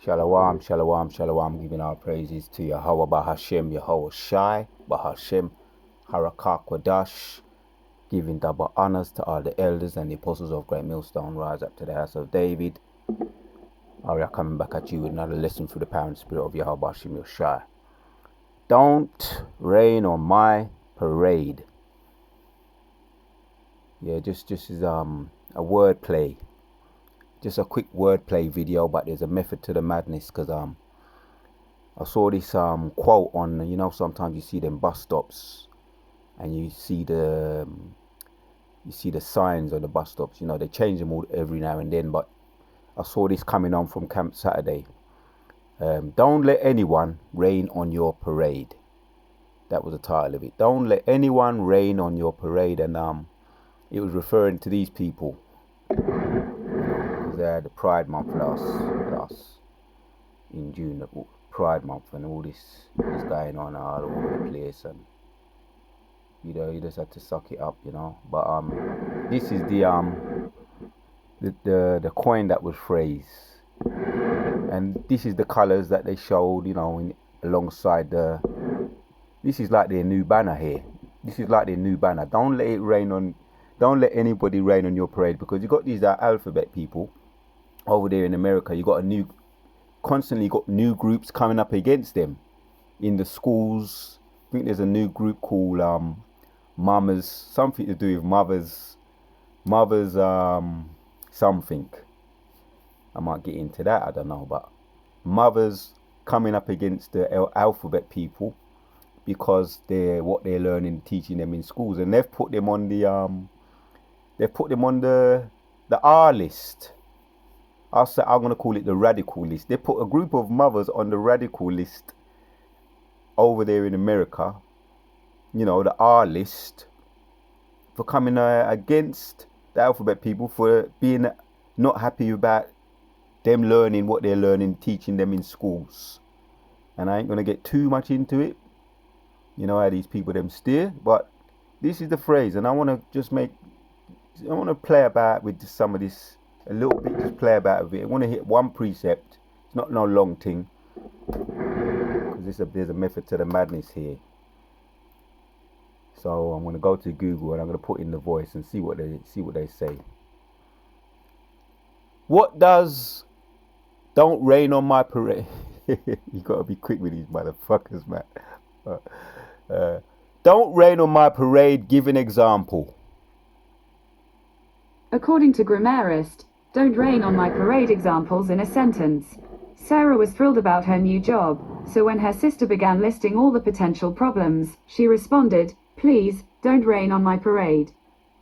Shalom, shalom, shalom, giving our praises to Yahweh Bahashem, Yahweh Shai, Bahashem, Harakah Kwadash, giving double honors to all the elders and the apostles of Great Millstone, rise up to the house of David. We are coming back at you with another lesson through the power and spirit of Yahweh Bahashem Shai. Don't rain on my parade. Yeah, just is a wordplay. Just a quick wordplay video, but there's a method to the madness, because I saw this quote on, sometimes you see them bus stops and you see the signs on the bus stops. They change them all every now and then, but I saw this coming on from Camp Saturday. Don't let anyone rain on your parade. That was the title of it. Don't let anyone rain on your parade. And it was referring to these people. They had the Pride Month last in June, the Pride Month, and all this is going on all over the place, and you just have to suck it up, But this is the coin that was phrased, and this is the colours that they showed, alongside the. This is like their new banner here. This is like their new banner. Don't let anybody rain on your parade, because you got these alphabet people over there in America. You got constantly got new groups coming up against them in the schools. I think there's a new group called Mamas, something to do with mothers something. I might get into that, I don't know, but mothers coming up against the alphabet people because what they're learning, teaching them in schools, and they've put them on the R list. I'm going to call it the radical list. They put a group of mothers on the radical list over there in America, the R list, for coming against the alphabet people, for being not happy about them learning what they're learning, teaching them in schools. And I ain't going to get too much into it, how these people them steer, but this is the phrase, and I want to play about with some of this a little bit, just play about with it. I want to hit one precept. It's not no long thing, because there's a method to the madness here. So I'm going to go to Google and I'm going to put in the voice and see what they say. What does "don't rain on my parade"? You got to be quick with these motherfuckers, man. Don't rain on my parade. Give an example. According to Grammarist, "don't rain on my parade" examples in a sentence. Sarah was thrilled about her new job, so when her sister began listing all the potential problems, she responded, "Please, don't rain on my parade."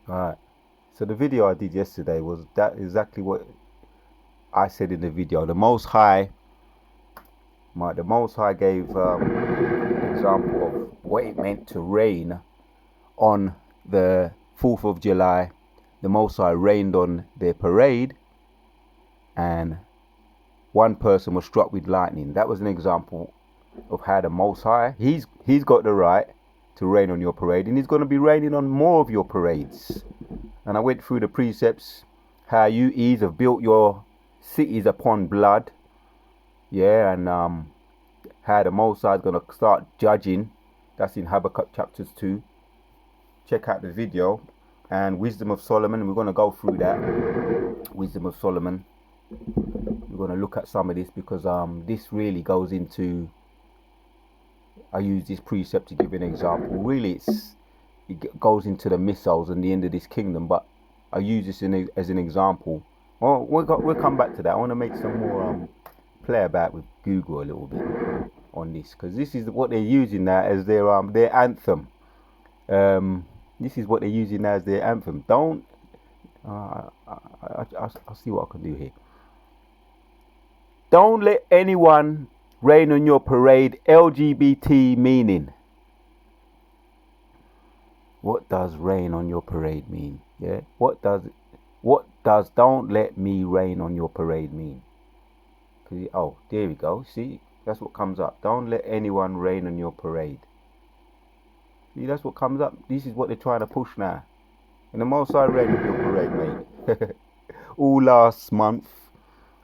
Alright, so the video I did yesterday was that exactly what I said in the video. The Most High gave an example of what it meant to rain on the 4th of July. The Most High rained on their parade, and one person was struck with lightning. That was an example of how the Most High, he's got the right to rain on your parade, and he's going to be raining on more of your parades. And I went through the precepts, how you have built your cities upon blood, and how the Most High is going to start judging. That's in Habakkuk chapters 2. Check out the video. And Wisdom of Solomon, we're going to go through that. Wisdom of Solomon. We're going to look at some of this, because this really goes into, I use this precept to give an example. Really, it goes into the missiles and the end of this kingdom, but I use this as an example. Well, we'll come back to that. I want to make some more play about with Google a little bit on this, because this is what they're using now as their anthem. This is what they're using as their anthem. Don't. I'll see what I can do here. Don't let anyone rain on your parade. LGBT meaning. What does rain on your parade mean? Yeah. What does "don't let me rain on your parade" mean? Oh, there we go. See, that's what comes up. Don't let anyone rain on your parade. See, that's what comes up. This is what they're trying to push now. And the Most High rained on your parade, mate. All last month,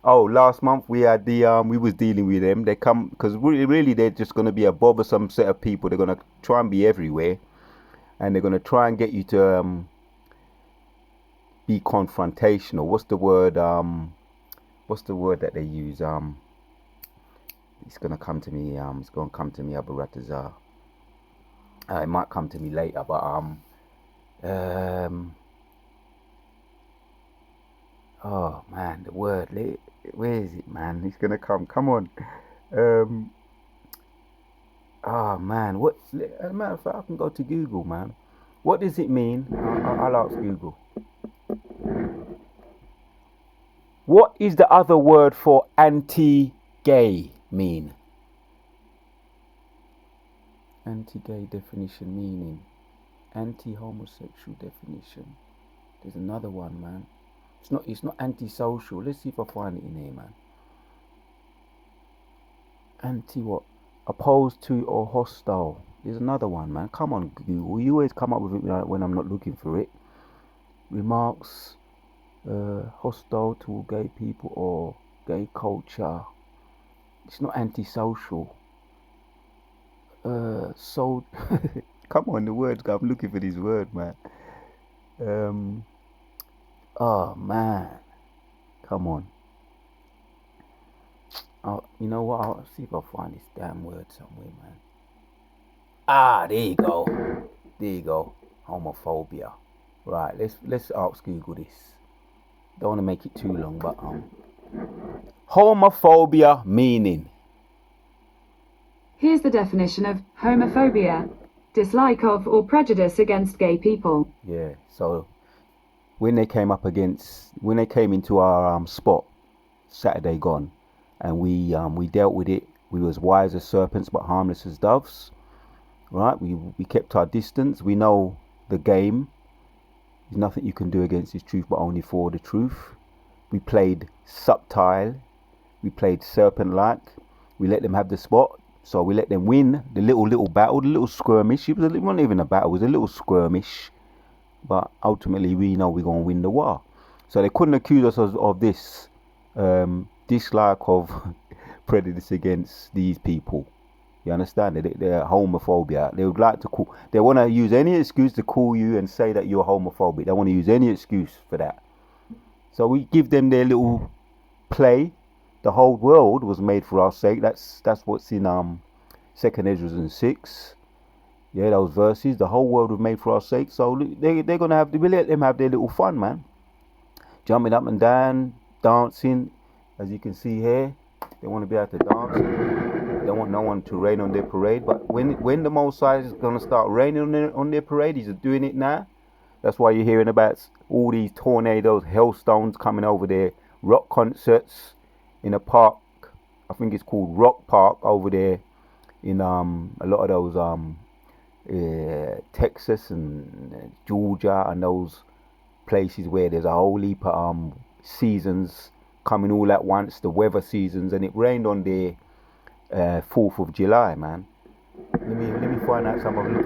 Oh, last month we had we was dealing with them. They come because really they're just gonna be a bothersome set of people. They're gonna try and be everywhere, and they're gonna try and get you to be confrontational. What's the word? What's the word that they use? It's gonna come to me. It's gonna come to me. Abaratazar. It might come to me later, but um. Oh man, the word. Where is it, man? It's gonna come. Come on. Um. Oh man, what? As a matter of fact, I can go to Google, man. What does it mean? I'll ask Google. What is the other word for anti-gay mean? Anti-gay definition meaning. Anti-homosexual definition. There's another one, man. It's not anti-social. Let's see if I find it in here, man. Anti what? Opposed to or hostile. There's another one, man. Come on, Google. You always come up with it when I'm not looking for it. Remarks hostile to gay people or gay culture. It's not antisocial. So come on, the words. I'm looking for this word, man. Oh man, come on. Oh, you know what? I'll see if I find this damn word somewhere, man. Ah, there you go. There you go. Homophobia. Right. Let's ask Google this. Don't want to make it too long, but homophobia meaning. Here's the definition of homophobia: dislike of or prejudice against gay people. Yeah. So when they came into our spot Saturday gone, and we dealt with it. We was wise as serpents but harmless as doves. Right? We kept our distance. We know the game. There's nothing you can do against this truth but only for the truth. We played subtle. We played serpent-like. We let them have the spot. So we let them win the little battle, the little skirmish. It wasn't even a battle. It was a little skirmish. But ultimately, we know we're going to win the war. So they couldn't accuse us of this dislike of prejudice against these people. You understand? They're homophobia. They would like to they want to use any excuse to call you and say that you're homophobic. They want to use any excuse for that. So we give them their little play. The whole world was made for our sake. That's what's in 2nd Ezra 6. Yeah, those verses. The whole world was made for our sake. So they're gonna we let them have their little fun, man. Jumping up and down, dancing, as you can see here. They want to be able to dance. They don't want no one to rain on their parade. But when the Most High is gonna start raining on their parade, He's doing it now. That's why you're hearing about all these tornadoes, hailstones coming over there, rock concerts in a park. I think it's called Rock Park over there in a lot of those Texas and Georgia and those places where there's a whole heap of seasons coming all at once, the weather seasons, and it rained on the 4th of July, man. Let me find out some of it.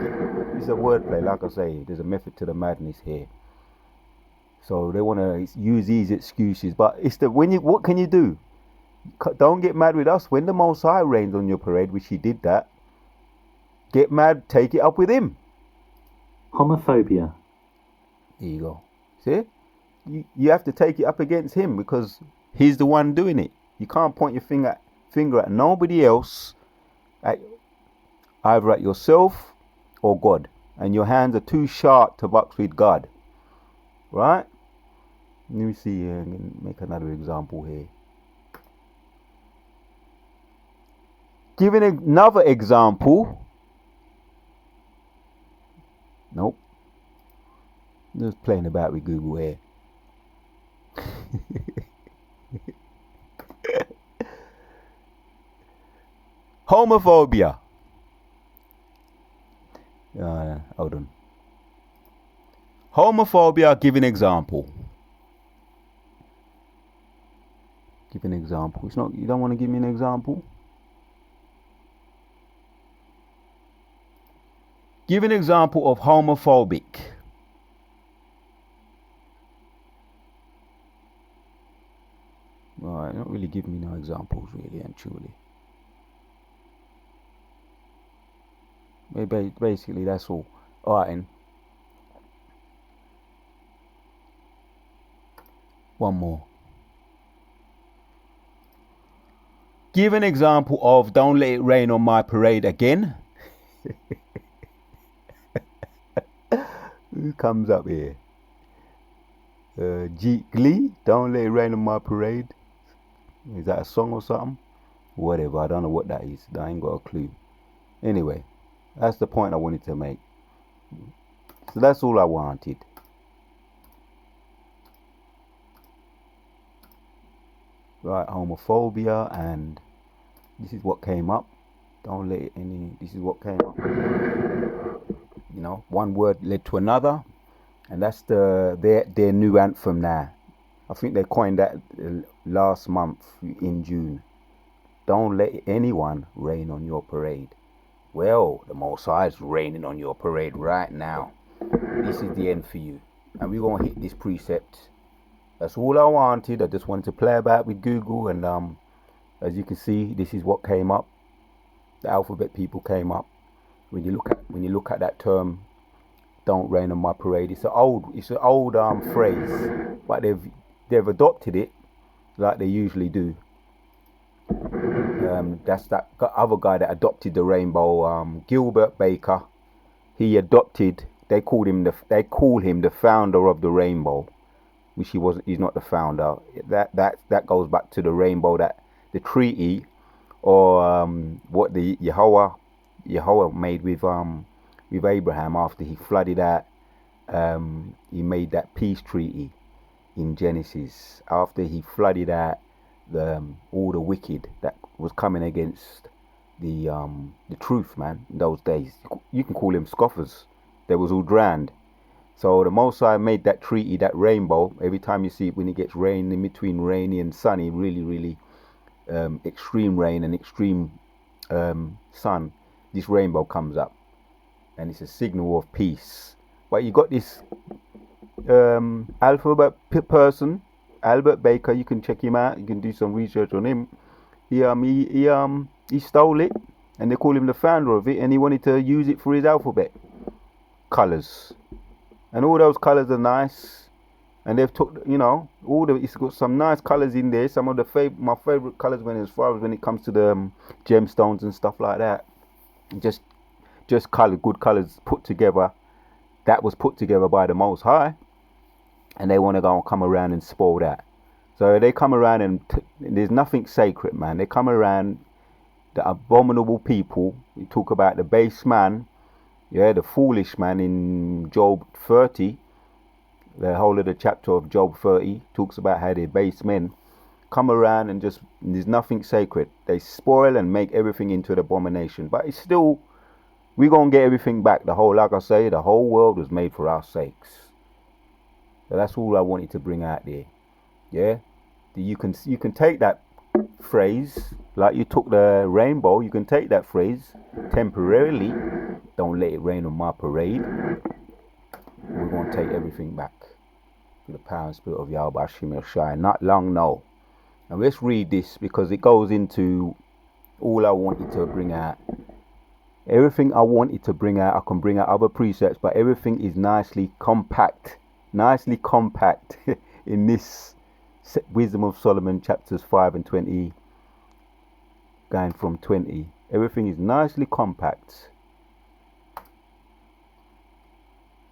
It's a wordplay, like I say. There's a method to the madness here. So they want to use these excuses, but it's what can you do? Don't get mad with us. When the Most High rains on your parade, which He did that, get mad, take it up with Him. Homophobia. There you go. See? You have to take it up against Him because He's the one doing it. You can't point your finger at nobody else, either at yourself or God. And your hands are too sharp to box with God. Right? Let me see here. I'm going to make another example here. Giving another example. Nope. Just playing about with Google here. Homophobia. Hold on. Homophobia, give an example. Give an example. It's not. You don't want to give me an example? Give an example of homophobic. Right, give me no examples, really and truly. Maybe basically that's all. Alright, and one more. Give an example of "Don't let it rain on my parade" again. Who comes up here? Jeet Glee, "Don't let it rain on my parade." Is that a song or something? Whatever, I don't know what that is. I ain't got a clue. Anyway, that's the point I wanted to make. So that's all I wanted. Right, homophobia, and this is what came up. Don't let it any. This is what came up. You know, one word led to another, and that's their new anthem now. I think they coined that last month in June. Don't let anyone rain on your parade. Well, the Most High is raining on your parade right now. This is the end for you, and we're gonna hit this precept. That's all I wanted. I just wanted to play about with Google, and as you can see, this is what came up. The alphabet people came up. When you look at that term, "Don't rain on my parade," it's an old phrase, but they've adopted it like they usually do. That's that other guy that adopted the rainbow, Gilbert Baker. He adopted. They call him the founder of the rainbow, which he wasn't. He's not the founder. That goes back to the rainbow, that the treaty, or what the Yahweh made with Abraham after he flooded out. He made that peace treaty in Genesis after he flooded out all the wicked that was coming against the truth, man. In those days, you can call them scoffers. They was all drowned. So the Most High made that treaty, that rainbow. Every time you see it, when it gets rain, in between rainy and sunny, really extreme rain and extreme sun, this rainbow comes up, and it's a signal of peace. But you got this alphabet person, Albert Baker. You can check him out. You can do some research on him. He stole it, and they call him the founder of it, and he wanted to use it for his alphabet colors, and all those colors are nice, and they've took, it's got some nice colors in there. Some of my favorite colors as far as when it comes to the gemstones and stuff like that. Just good colors put together. That was put together by the Most High, and they want to go and come around and spoil that. So they come around and there's nothing sacred, man. They come around, the abominable people. We talk about the base man, the foolish man in Job 30. The whole of the chapter of Job 30 talks about how the base men come around and there's nothing sacred. They spoil and make everything into an abomination. But it's still, we're going to get everything back. Like I say, the whole world was made for our sakes. So that's all I wanted to bring out there. Yeah? You can take that phrase, like you took the rainbow, you can take that phrase temporarily. Don't let it rain on my parade. We're going to take everything back to the power and spirit of Yahweh Hashem Yeshai. Not long, no. And let's read this, because it goes into all I wanted to bring out. Everything I wanted to bring out, I can bring out other precepts, but everything is nicely compact in this Wisdom of Solomon chapters 5 and 20, going from 20. Everything is nicely compact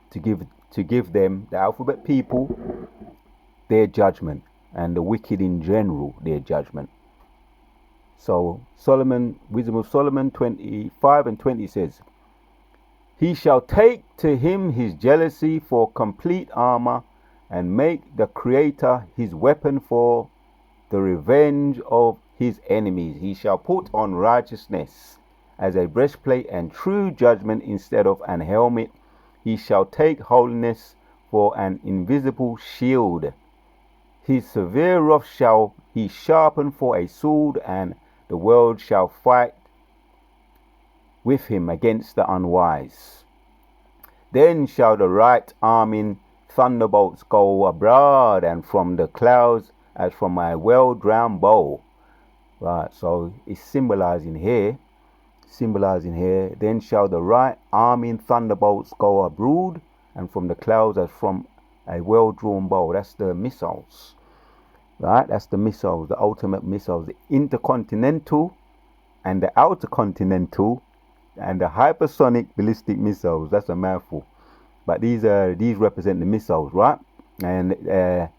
to give them, the alphabet people, their judgment, and the wicked in general, their judgment. So Solomon, Wisdom of Solomon 25 and 20 says, "He shall take to him his jealousy for complete armor, and make the Creator his weapon for the revenge of his enemies. He shall put on righteousness as a breastplate, and true judgment instead of an helmet. He shall take holiness for an invisible shield. His severe wrath shall he sharpen for a sword, and the world shall fight with him against the unwise. Then shall the right arming thunderbolts go abroad, and from the clouds as from a well-drowned bow. Right, so it's symbolizing here. Then shall the right arming thunderbolts go abroad, and from the clouds as from a well-drawn bow. That's the missiles. Right, that's the missiles, the ultimate missiles, the intercontinental and the outer continental and the hypersonic ballistic missiles. That's a mouthful, but these represent the missiles, right? And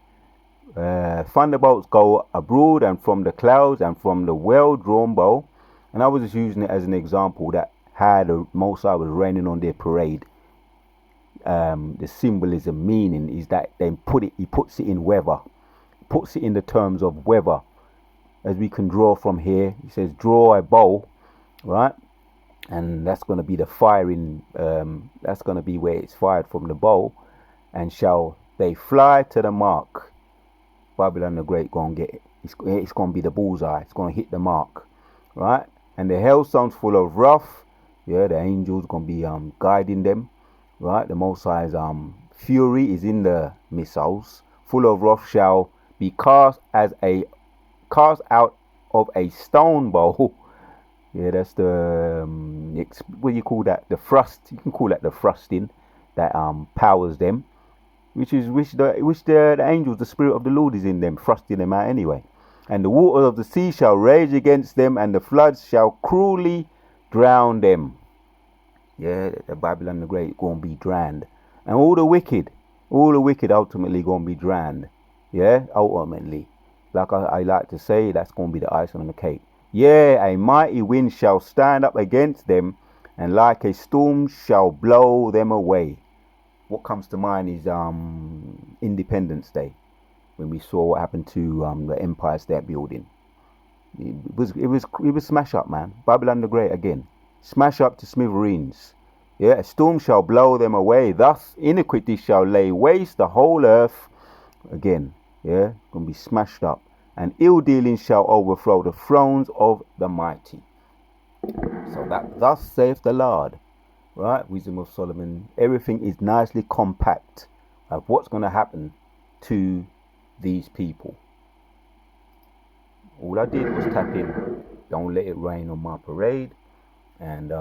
thunderbolts go abroad and from the clouds and from the well-drawn bow. And I was just using it as an example that how the Most High was raining on their parade. The symbolism meaning is that he puts it in weather, puts it in the terms of weather. As we can draw from here, he says draw a bow, right? And that's going to be the firing, that's going to be where it's fired from the bow. And shall they fly to the mark. Babylon the Great going to get it. It's going to be the bullseye. It's going to hit the mark, right? And the hailstones full of wrath. Yeah, the angels going to be guiding them, right? The Most High's fury is in the missiles. Full of wrath shall be cast out of a stone bow. Yeah, that's the what do you call that? The thrust. You can call that the thrusting that powers them, which the angels, the Spirit of the Lord is in them, thrusting them out anyway. And the waters of the sea shall rage against them, and the floods shall cruelly drown them. Yeah, the Babylon the Great going to be drowned, and all the wicked ultimately going to be drowned. Yeah, ultimately, like I like to say, that's going to be the icing on the cake. Yeah, a mighty wind shall stand up against them, and like a storm shall blow them away. What comes to mind is Independence Day, when we saw what happened to the Empire State Building. It was smash up, man. Babylon the Great again, smash up to smithereens. Yeah, a storm shall blow them away. Thus iniquity shall lay waste the whole earth. Again, yeah, gonna be smashed up. And ill dealing shall overthrow the thrones of the mighty. So that thus saith the Lord, right? Wisdom of Solomon. Everything is nicely compact of what's going to happen to these people. All I did was tap in, don't let it rain on my parade, and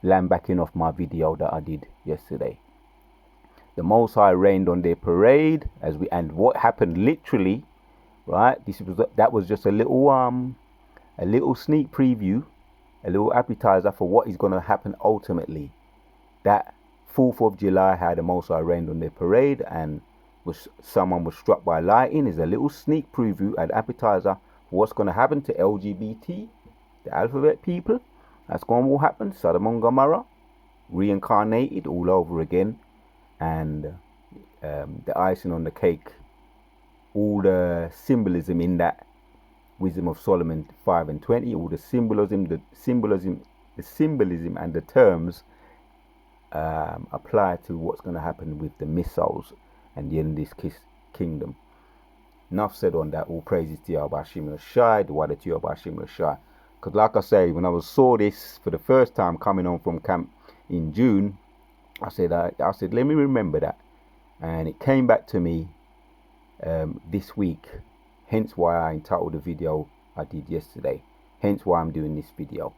land backing off my video that I did yesterday. The Most High rained on their parade and what happened literally. Right, that was just a little sneak preview, a little appetizer for what is going to happen ultimately. That 4th of July, how the Most High rained on their parade, and someone was struck by lightning, is a little sneak preview, an appetizer for what's going to happen to LGBT, the alphabet people. That's going to happen. Sodom and Gomorrah, reincarnated all over again, and the icing on the cake. All the symbolism in that Wisdom of Solomon 5:20, all the symbolism and the terms apply to what's going to happen with the missiles and the end of this kingdom. Enough said on that. All praises to Yahweh Hashem Shai, the water to Yahweh Hashem Shai. Because like I say, when I saw this for the first time coming on from camp in June, I said, let me remember that, and it came back to me. This week, hence why I entitled the video I did yesterday, hence why I'm doing this video.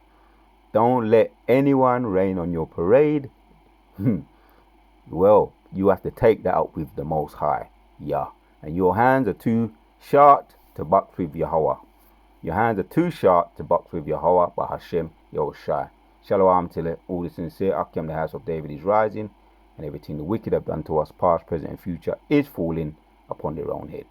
Don't let anyone rain on your parade. Well, you have to take that up with the Most High. Yeah, and your hands are too short to box with Yahweh. Your hands are too short to box with Yahweh, but Hashem Yahushai. Shalom till all the sincere Akim, the house of David is rising, and everything the wicked have done to us, past, present, and future, is falling upon their own head.